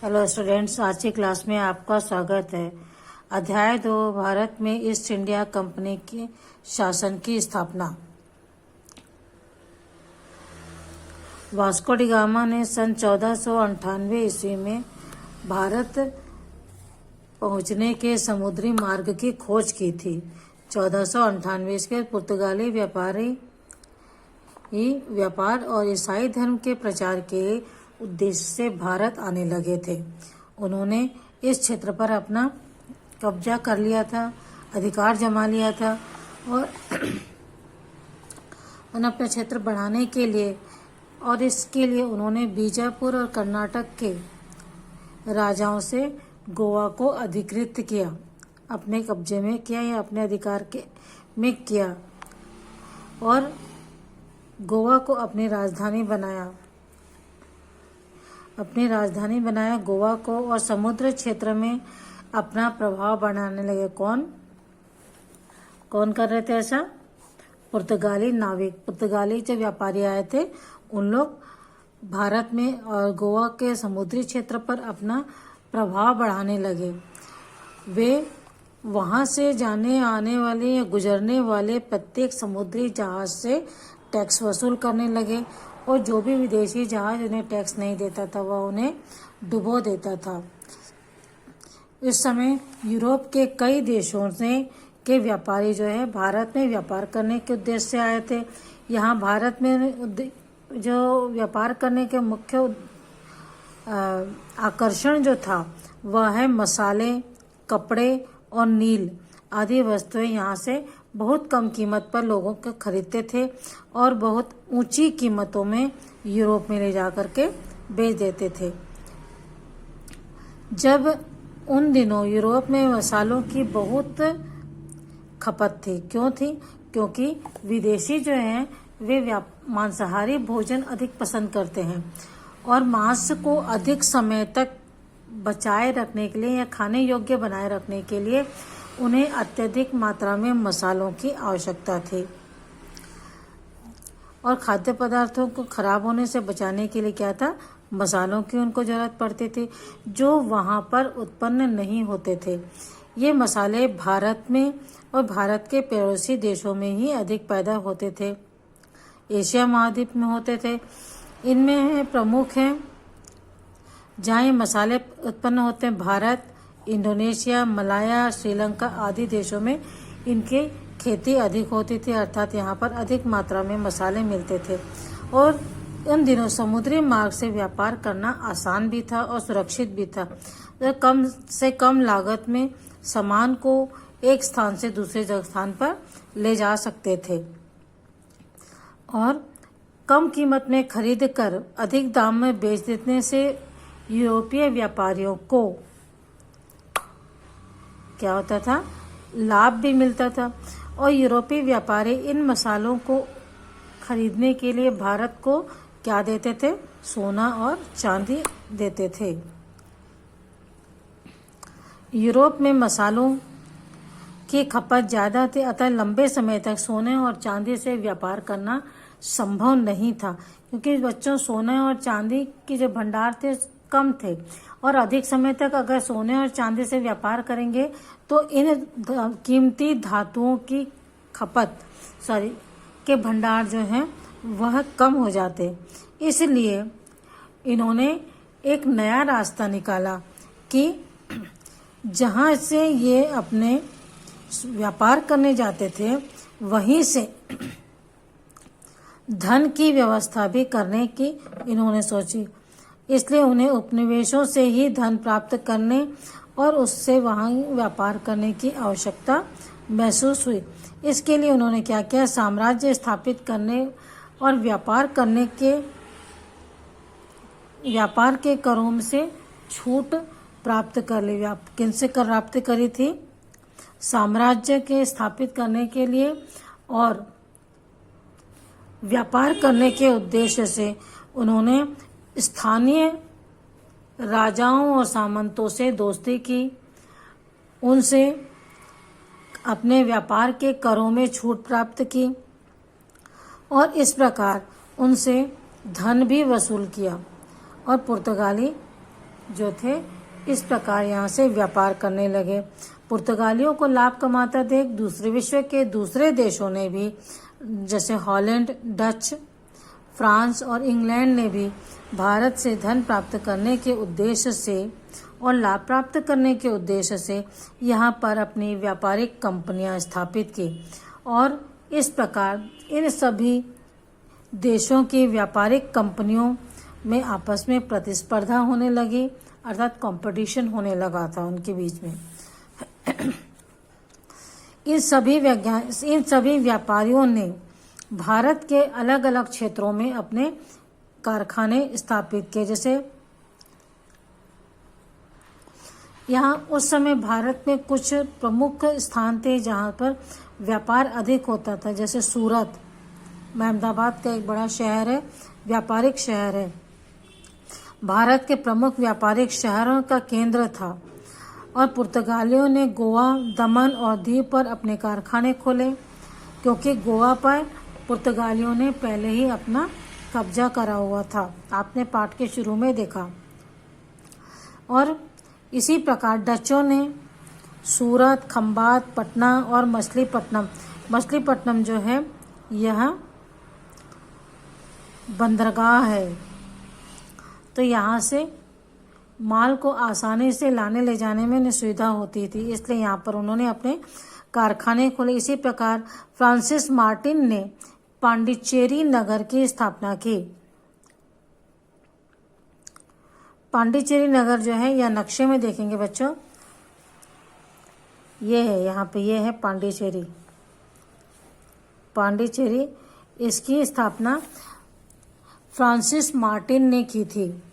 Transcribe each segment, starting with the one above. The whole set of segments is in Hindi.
हेलो स्टूडेंट्स, आज की क्लास में आपका स्वागत है। अध्याय 2, भारत में ईस्ट इंडिया कंपनी के शासन की स्थापना। वास्को डी गामा ने सन 1498 ईस्वी में भारत पहुंचने के समुद्री मार्ग की खोज की थी। 1498 के पुर्तगाली व्यापारी व्यापार और ईसाई धर्म के प्रचार के उद्देश्य से भारत आने लगे थे। उन्होंने इस क्षेत्र पर अपना कब्जा कर लिया था, अधिकार जमा लिया था और अपना क्षेत्र बढ़ाने के लिए और इसके लिए उन्होंने बीजापुर और कर्नाटक के राजाओं से गोवा को अधिकृत किया, अपने कब्जे में किया या अपने अधिकार में किया और गोवा को अपनी राजधानी बनाया गोवा को और समुद्र क्षेत्र में अपना प्रभाव बनाने लगे। कौन कर रहे थे ऐसा? पुर्तगाली नाविक, पुर्तगाली जो व्यापारी आए थे उन लोग भारत में और गोवा के समुद्री क्षेत्र पर अपना प्रभाव बढ़ाने लगे। वे वहां से जाने आने वाले या गुजरने वाले प्रत्येक समुद्री जहाज से टैक्स वसूल करने लगे और जो भी विदेशी जहाज उन्हें टैक्स नहीं देता था वह उन्हें डुबो देता था। इस समय यूरोप के कई देशों के व्यापारी जो है भारत में व्यापार करने के उद्देश्य से आए थे। यहाँ भारत में जो व्यापार करने के मुख्य आकर्षण जो था वह है मसाले, कपड़े और नील आदि वस्तुएं यहाँ से बहुत कम कीमत पर लोगों को खरीदते थे और बहुत ऊंची कीमतों में यूरोप में ले जाकर के बेच देते थे। जब उन दिनों यूरोप में मसालों की बहुत खपत थी। क्यों थी? क्योंकि विदेशी जो हैं वे मांसाहारी भोजन अधिक पसंद करते हैं और मांस को अधिक समय तक बचाए रखने के लिए या खाने योग्य बनाए रखने के लिए उन्हें अत्यधिक मात्रा में मसालों की आवश्यकता थी और खाद्य पदार्थों को खराब होने से बचाने के लिए क्या था? मसालों की उनको जरूरत पड़ती थी जो वहां पर उत्पन्न नहीं होते थे। ये मसाले भारत में और भारत के पड़ोसी देशों में ही अधिक पैदा होते थे। एशिया महाद्वीप में होते थे। इनमें प्रमुख हैं जहाँ ये मसाले उत्पन्न होते हैं भारत, इंडोनेशिया, मलाया, श्रीलंका आदि देशों में इनकी खेती अधिक होती थी, अर्थात यहाँ पर अधिक मात्रा में मसाले मिलते थे और उन दिनों समुद्री मार्ग से व्यापार करना आसान भी था और सुरक्षित भी था। तो कम से कम लागत में सामान को एक स्थान से दूसरे स्थान पर ले जा सकते थे और कम कीमत में खरीद कर अधिक दाम में बेच देने से यूरोपीय व्यापारियों को क्या होता था? लाभ भी मिलता था और यूरोपीय व्यापारी इन मसालों को खरीदने के लिए भारत को क्या देते थे? सोना और चांदी देते थे। यूरोप में मसालों की खपत ज्यादा थी, अतः लंबे समय तक सोने और चांदी से व्यापार करना संभव नहीं था क्योंकि बच्चों सोने और चांदी के जो भंडार थे कम थे और अधिक समय तक अगर सोने और चांदी से व्यापार करेंगे तो इन कीमती धातुओं की के भंडार जो हैं वह कम हो जाते। इसलिए इन्होंने एक नया रास्ता निकाला कि जहां से ये अपने व्यापार करने जाते थे वहीं से धन की व्यवस्था भी करने की इन्होंने सोची। इसलिए उन्हें उपनिवेशों से ही धन प्राप्त करने और उससे वहां व्यापार करने की आवश्यकता महसूस हुई। इसके लिए उन्होंने क्या किया? साम्राज्य स्थापित करने और व्यापार के करों से छूट प्राप्त कर ली। किनसे प्राप्त करी थी? साम्राज्य के स्थापित करने के लिए और व्यापार करने के उद्देश्य से उन्होंने स्थानीय राजाओं और सामंतों से दोस्ती की, उनसे अपने व्यापार के करों में छूट प्राप्त की और इस प्रकार उनसे धन भी वसूल किया और पुर्तगाली जो थे इस प्रकार यहाँ से व्यापार करने लगे। पुर्तगालियों को लाभ कमाता देख दूसरे विश्व के दूसरे देशों ने भी, जैसे हॉलैंड, डच, फ्रांस और इंग्लैंड ने भी भारत से धन प्राप्त करने के उद्देश्य से और लाभ प्राप्त करने के उद्देश्य से यहाँ पर अपनी व्यापारिक कंपनियां स्थापित की और इस प्रकार इन सभी देशों की व्यापारिक कंपनियों में आपस में प्रतिस्पर्धा होने लगी, अर्थात कंपटीशन होने लगा था उनके बीच में। इन सभी व्यापारियों ने भारत के अलग अलग क्षेत्रों में अपने कारखाने स्थापित किए। जैसे यहाँ उस समय भारत में कुछ प्रमुख स्थान थे जहाँ पर व्यापार अधिक होता था, जैसे सूरत, अहमदाबाद का एक बड़ा शहर है, व्यापारिक शहर है, भारत के प्रमुख व्यापारिक शहरों का केंद्र था। और पुर्तगालियों ने गोवा, दमन और दीव पर अपने कारखाने खोले, क्योंकि गोवा पर पुर्तगालियों ने पहले ही अपना कब्जा करा हुआ था, आपने पाठ के शुरू में देखा। और इसी प्रकार डचों ने सूरत, खंबात, पटना और मछलीपट्टनम जो है यह बंदरगाह है, तो यहाँ से माल को आसानी से लाने ले जाने में सुविधा होती थी, इसलिए यहाँ पर उन्होंने अपने कारखाने खोले। इसी प्रकार फ्रांसिस मार्टिन ने पांडिचेरी नगर की स्थापना की। पांडिचेरी नगर जो है यह नक्शे में देखेंगे बच्चों, ये है, यहाँ पे ये है पांडिचेरी, इसकी स्थापना फ्रांसिस मार्टिन ने की थी,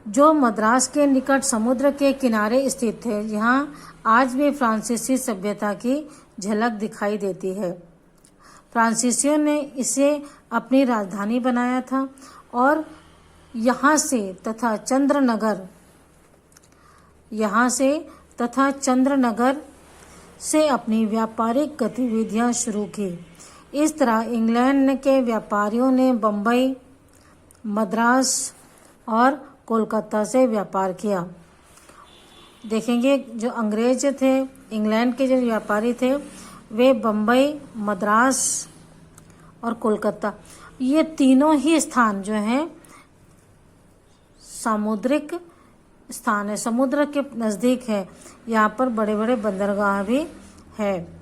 जो मद्रास के निकट समुद्र के किनारे स्थित थे। यहाँ आज भी फ्रांसीसी सभ्यता की झलक दिखाई देती है। फ्रांसीसियों ने इसे अपनी राजधानी बनाया था और यहाँ से तथा चंद्रनगर से अपनी व्यापारिक गतिविधियाँ शुरू की। इस तरह इंग्लैंड के व्यापारियों ने बम्बई, मद्रास और कोलकाता से व्यापार किया। देखेंगे जो अंग्रेज थे, इंग्लैंड के जो व्यापारी थे, वे बम्बई, मद्रास और कोलकाता, ये तीनों ही स्थान जो हैं सामुद्रिक स्थान है, समुद्र के नज़दीक है, यहाँ पर बड़े बड़े बंदरगाह भी है,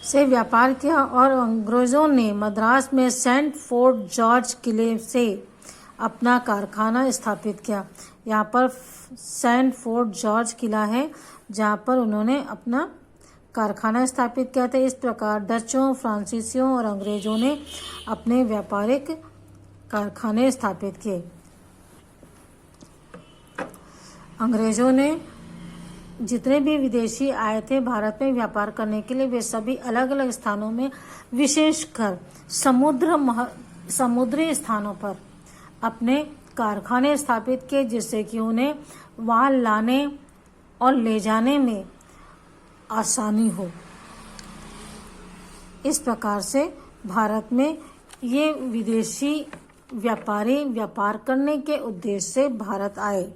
से व्यापार किया। और अंग्रेज़ों ने मद्रास में सेंट फोर्ट जॉर्ज किले से अपना कारखाना स्थापित किया। यहाँ पर सेंट फोर्ट जॉर्ज किला है जहाँ पर उन्होंने अपना कारखाना स्थापित किया था। इस प्रकार डचों, फ्रांसीसियों और अंग्रेज़ों ने अपने व्यापारिक कारखाने स्थापित किए। अंग्रेज़ों ने जितने भी विदेशी आए थे भारत में व्यापार करने के लिए, वे सभी अलग अलग स्थानों में, विशेषकर समुद्री स्थानों पर अपने कारखाने स्थापित किए, जिससे कि उन्हें वहाँ लाने और ले जाने में आसानी हो। इस प्रकार से भारत में ये विदेशी व्यापारी व्यापार करने के उद्देश्य से भारत आए।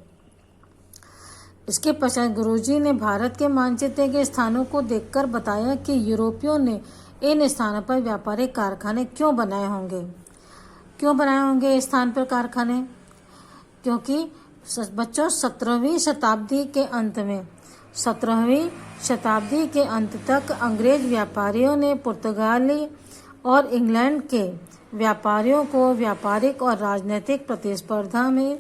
इसके पश्चात गुरुजी ने भारत के मानचित्र के स्थानों को देखकर बताया कि यूरोपियों ने इन स्थानों पर व्यापारिक कारखाने क्यों बनाए होंगे इस स्थान पर कारखाने, क्योंकि बच्चों 17वीं शताब्दी के अंत तक अंग्रेज व्यापारियों ने पुर्तगाली और इंग्लैंड के व्यापारियों को व्यापारिक और राजनीतिक प्रतिस्पर्धा में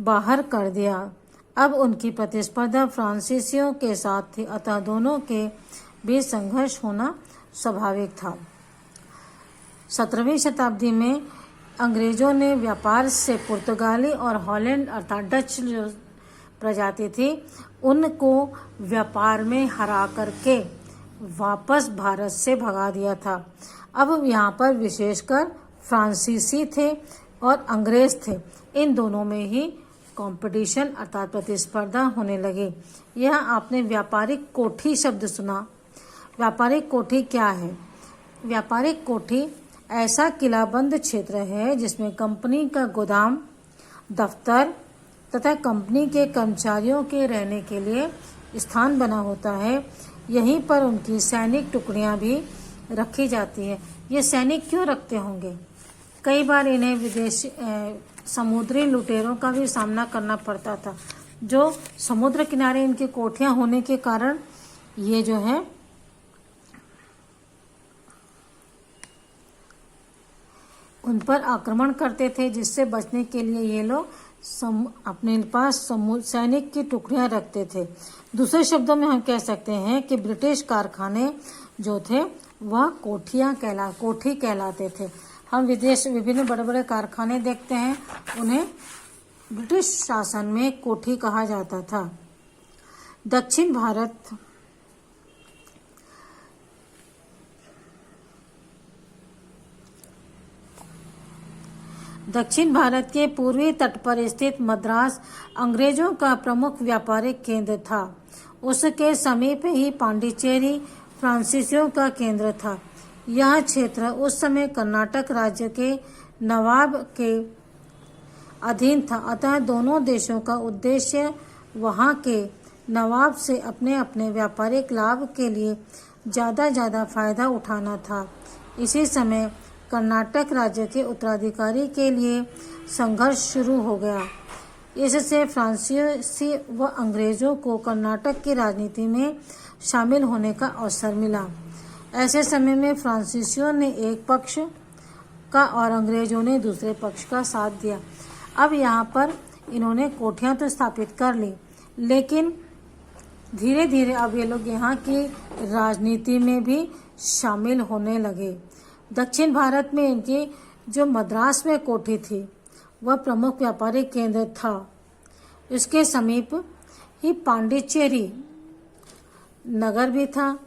बाहर कर दिया। अब उनकी प्रतिस्पर्धा फ्रांसीसियों के साथ थी, अतः दोनों के बीच संघर्ष होना स्वाभाविक था। 17वीं शताब्दी में अंग्रेजों ने व्यापार से पुर्तगाली और हॉलैंड अर्थात डच जो प्रजाति थी उनको व्यापार में हरा करके वापस भारत से भगा दिया था। अब यहाँ पर विशेषकर फ्रांसीसी थे और अंग्रेज थे, इन दोनों में ही कंपटीशन अर्थात प्रतिस्पर्धा होने लगी। यह आपने व्यापारिक कोठी शब्द सुना। व्यापारिक कोठी क्या है? व्यापारिक कोठी ऐसा किलाबंद क्षेत्र है जिसमें कंपनी का गोदाम, दफ्तर तथा कंपनी के कर्मचारियों के रहने के लिए स्थान बना होता है। यहीं पर उनकी सैनिक टुकड़ियां भी रखी जाती है। ये सैनिक क्यों रखते होंगे? कई बार इन्हें विदेशी समुद्री लुटेरों का भी सामना करना पड़ता था, जो समुद्र किनारे इनकी कोठियां होने के कारण ये जो है उन पर आक्रमण करते थे, जिससे बचने के लिए ये लोग अपने पास सैनिक की टुकड़ियां रखते थे। दूसरे शब्दों में हम कह सकते हैं कि ब्रिटिश कारखाने जो थे वह कोठी कहलाते थे। हम विभिन्न बड़े बड़े कारखाने देखते हैं, उन्हें ब्रिटिश शासन में कोठी कहा जाता था। दक्षिण भारत के पूर्वी तट पर स्थित मद्रास अंग्रेजों का प्रमुख व्यापारिक केंद्र था। उसके समीप ही पांडिचेरी फ्रांसीसियों का केंद्र था। यह क्षेत्र उस समय कर्नाटक राज्य के नवाब के अधीन था। अतः दोनों देशों का उद्देश्य वहां के नवाब से अपने अपने व्यापारिक लाभ के लिए ज्यादा फायदा उठाना था। इसी समय कर्नाटक राज्य के उत्तराधिकारी के लिए संघर्ष शुरू हो गया। इससे फ्रांसीसी व अंग्रेजों को कर्नाटक की राजनीति में शामिल होने का अवसर मिला। ऐसे समय में फ्रांसीसियों ने एक पक्ष का और अंग्रेजों ने दूसरे पक्ष का साथ दिया। अब यहाँ पर इन्होंने कोठियाँ तो स्थापित कर ली, लेकिन धीरे धीरे अब ये लोग यहाँ की राजनीति में भी शामिल होने लगे। दक्षिण भारत में इनकी जो मद्रास में कोठी थी वह प्रमुख व्यापारिक केंद्र था। इसके समीप ही पांडिचेरी नगर भी था,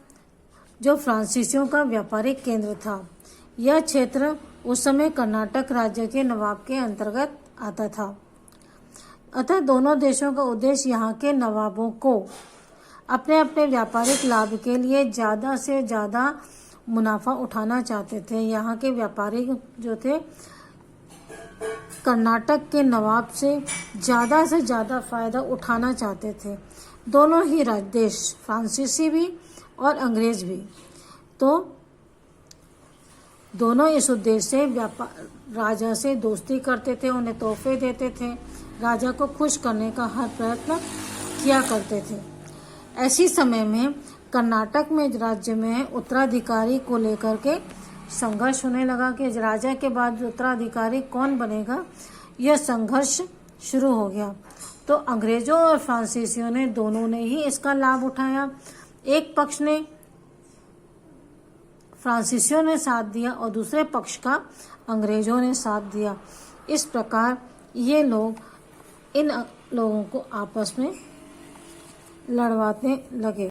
जो फ्रांसीसियों का व्यापारिक केंद्र था। यह क्षेत्र उस समय कर्नाटक राज्य के नवाब के अंतर्गत आता था। अतः दोनों देशों का उद्देश्य यहाँ के नवाबों को अपने अपने व्यापारिक लाभ के लिए ज़्यादा से ज़्यादा मुनाफा उठाना चाहते थे। यहाँ के व्यापारी जो थे कर्नाटक के नवाब से ज़्यादा फायदा उठाना चाहते थे। दोनों ही देश, फ्रांसीसी भी और अंग्रेज भी, तो दोनों इस उद्देश्य से राजा से दोस्ती करते थे, उन्हें तोहफे देते थे, राजा को खुश करने का हर प्रयत्न किया करते थे। ऐसी समय में कर्नाटक में राज्य में उत्तराधिकारी को लेकर के संघर्ष होने लगा कि राजा के बाद उत्तराधिकारी कौन बनेगा। यह संघर्ष शुरू हो गया। तो अंग्रेजों और फ्रांसीसियों ने दोनों ने ही इसका लाभ उठाया। एक पक्ष ने, फ्रांसीसियों ने साथ दिया और दूसरे पक्ष का अंग्रेजों ने साथ दिया। इस प्रकार ये लोग इन लोगों को आपस में लड़वाने लगे।